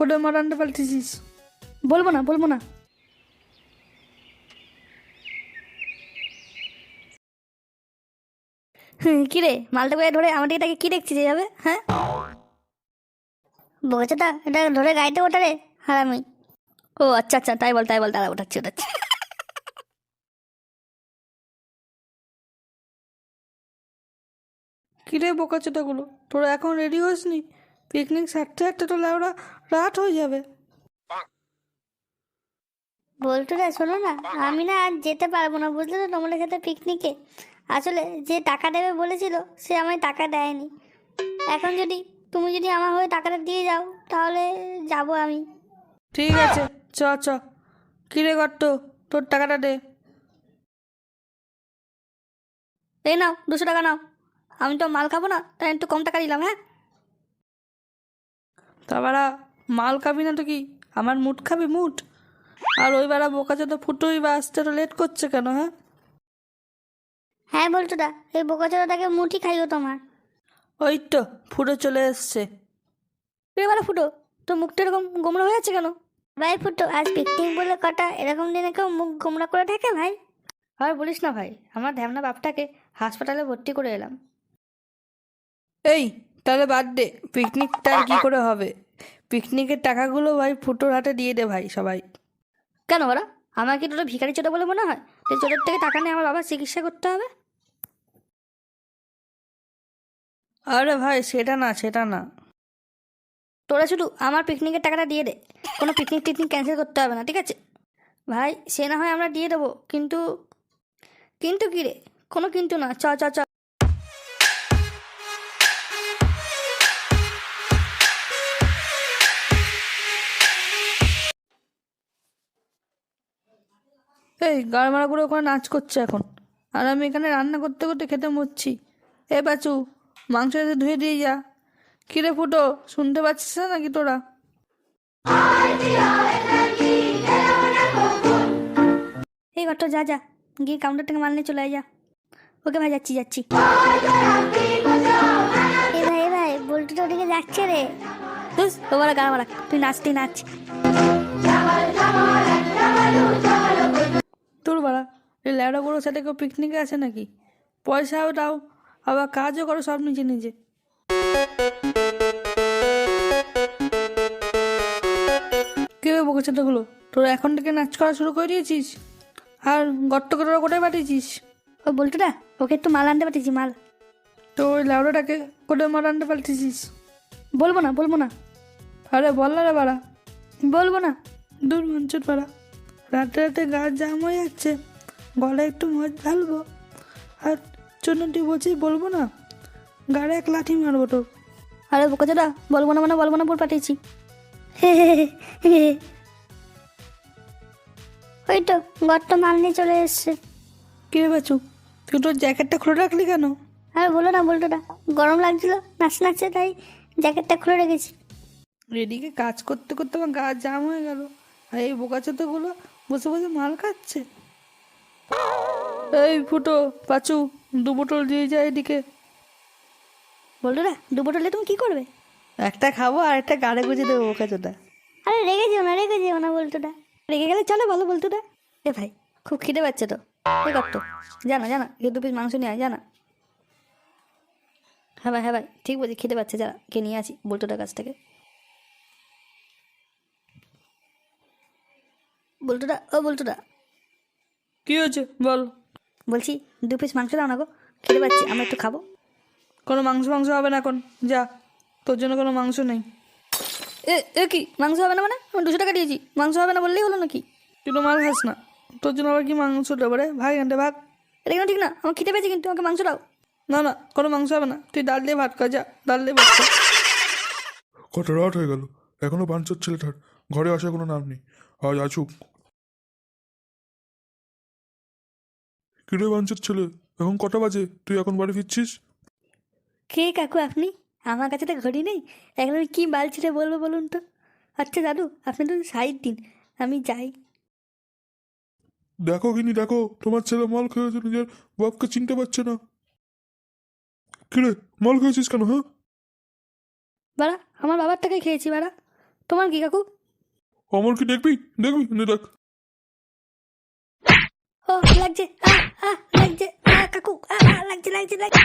করে মারানটা পাল্টেছিস? বলবো না বলবো না। কিরে মালটা করে ধরে আমার দিকে তাকে কি দেখছিস এইভাবে? হ্যাঁ বকেছেটা, এটা ধরে গাড়িতে ওঠা রে হারামি। ও আচ্ছা আচ্ছা, তাই বল তাই বল, দাঁড়া ওঠাচ্ছি ওঠাচ্ছি। কিরে বোকাচোদাগুলো, তোরা এখন রেডি হসনি? পিকনিক সারতে সারতে তো লেওরা রাত হয়ে যাবে। বলতো রে শোনো না, আমি না আজ যেতে পারবো না বুঝলে তো তোমাদের সাথে পিকনিকে। আসলে যে টাকা দেবে বলেছিল সে আমায় টাকা দেয়নি। এখন তুমি যদি আমার হয়ে টাকাটা দিয়ে যাও তাহলে যাব আমি। ঠিক আছে, চ চ। কিরে গর্ত, তোর টাকাটা দে। এই নাও 200 টাকা নাও। আমি তো মাল খাবো না, তাই একটু কম টাকা দিলাম। হ্যাঁ তা বাড়া, মাল খাবি না তো কি আমার মুড খাবি? মুড? আর ওই বেড়া বোকাচোদা ফুটোই বা আসতে তো লেট করছে কেন? হ্যাঁ হ্যাঁ বলতো দা, এই বোকাচোদাটাকে মুঠি খাইও তোমার। ওই তো ফুটো চলে এসছে। এবারে ফুটো, তোর মুখটা এরকম গোমড়া হয়ে যাচ্ছে কেন? ভাই ফুটো, আজ পিকনিক বলে কটা এরকম দিনে কেউ মুখ গোমড়া করে থাকে ভাই? আর বলিস না ভাই, আমার ঢ্যামনা বাপটাকে হাসপাতালে ভর্তি করে এলাম। এই তাহলে বাদ দে, পিকনিকটা আর কি করে হবে? পিকনিকের টাকাগুলো ভাই ফুটোর হাতে দিয়ে দে ভাই সবাই। কেন বলা, আমার কি তোর ভিখারি চোদা বলে মনে হয়? তুই চোরের থেকে টাকা নিয়ে আমার বাবার চিকিৎসা করতে হবে? আরে ভাই সেটা না, সেটা না। তোরা শুধু আমার পিকনিকের টাকাটা দিয়ে দে, কোনো পিকনিক টিকনিক ক্যান্সেল করতে হবে না, ঠিক আছে ভাই? সে না হয় আমরা দিয়ে দেবো, কিন্তু কিন্তু কি রে, কোনো কিন্তু না, চ চ চ। এই গাড় মারাগুলো ওখানে নাচ করছে এখন, আর আমি এখানে রান্না করতে করতে খেতে মরছি। এ বাচু, মাংস এসে ধুয়ে দিয়ে যা। কিরে ফুটো, শুনতে পাচ্ছিস না নাকি তোরা? এই ঘরটা যা যা, গিয়ে কাউন্টার থেকে মাল নিয়ে চলে আয় যা। ওকে ভাই, যাচ্ছি যাচ্ছি। এ ভাই বল্টুটা ওদিকে যাচ্ছে রে। বুঝ ওবার গাড়া মারা, তুই নাচ তুই নাচ। তোর বাড়া, এই ল্যাবড়াগুলোর সাথে কেউ পিকনিকে আছে নাকি? পয়সাও দাও, আবার কাজও করো সব নিজে নিজে। কে বকেছে তোগুলো? তোরা এখন থেকে নাচ করা শুরু করে দিয়েছিস? আর গর্ত করে কোথায় পাঠিয়েছিস? ও বল্টুটা, ওকে একটু মাল আনতে পাঠিয়েছি, মাল। তো ওই ল্যাবড়াটাকে কোথায় মার আনতে পাঠিয়েছিস? বলবো না বলবো না আরে বল না রে বাড়া। বলবো না। দূর মঞ্চুর পাড়া, রাতে রাতে গা জাম হয়ে যাচ্ছে, গলায় একটু মদ ঢালবো, আর জন্য তুই বলছিস বলবো না? গাড়ে এক লাঠি মারবো তোর। আরে বোকাচোদা, বলবো না মানে বলবো না বল পাঠিয়েছি। ওই তো গর্ত মাল নিয়ে চলে এসছে। কে বাচু, তুই তোর জ্যাকেটটা খুলে রাখলি কেন? আর বলো না বল্টুটা, গরম লাগছিল নাচতে নাচতে, তাই জ্যাকেটটা খুলে রেখেছি। এদিকে কাজ করতে করতে আমার গা জাম হয়ে গেল, আর এই বোকাচোদাগুলো বসে বসে মাল খাচ্ছে। এই ফুটো, পাচু, 2 বোতল দিয়ে যায় এদিকে। বল্টুটা 2 বোতলে তুমি কি করবে? একটা খাবো আর একটা গাড়ে গুঁজে দেবো বোকাচোদা। আরে রেখে যেও না বল্টুটা, রেখে গেলে চলে বলো বল্টুটা। এ ভাই খুব খিদে পাচ্ছে তো, এ করতো জানা জানা, 2 পিস মাংস নিয়ে আয় জানা। হ্যাঁ ভাই ঠিক বলছি, খিদে পাচ্ছে, যারা কে নিয়ে আসি বল্টুটার কাছ থেকে। বল্টুটা, ও বল্টুটা, কি হয়েছে বল? বলছি 2 পিস মাংস দাও না গো, খিদে পাচ্ছে, আমরা একটু খাবো। কোনো মাংস মাংস হবে না এখন, যা, তোর জন্য কোনো মাংস নেই। এ এ কি মাংস হবে না মানে? আমি 200 টাকা দিয়েছি, মাংস হবে না বললেই হলো নাকি? তুই তো মাল খাস না, তোর জন্য আবার কি মাংস দেবো রে? ভাগ এনতে ভাগ। এটা কেন ঠিক না? আমার খিদে পেয়েছে কিন্তু, আমাকে মাংস দাও। না না, কোনো মাংস হবে না, তুই ডাল দিয়ে ভাত খা, যা ডাল দিয়ে ভাত খা। কত রাত হয়ে গেল, এখনো বাঞ্চোর ছেলেটার ঘরে আসার কোনো নাম নেই। আজ আসুক। কিরে বাঞ্চোর ছেলে, এখন কটা বাজে? তুই এখন বাড়ি ফিরছিস? কে কাকু আপনি? আমার কাছে তো ঘড়ি নেই, এখন আমি কি বাল ছিঁড়ে বলবো বলুন তো? আচ্ছা দাদু, আপনি তো সাইড দিন, আমি যাই। দেখো কিনি দেখো, তোমার ছেলে মাল খেয়েছে, নিজের বাপকে চিনতে পারছে না। কিরে, মাল খেয়েছিস কেন? হ্যাঁ, বাড়া, আমার বাবার টাকায় খেয়েছি বাড়া। তোমার কি কাকু? আমার কি দেখবি দেখবি নে দেখ। ও লাগছে, লাগছে, কাকু, লাগছে লাগছে লাগছে।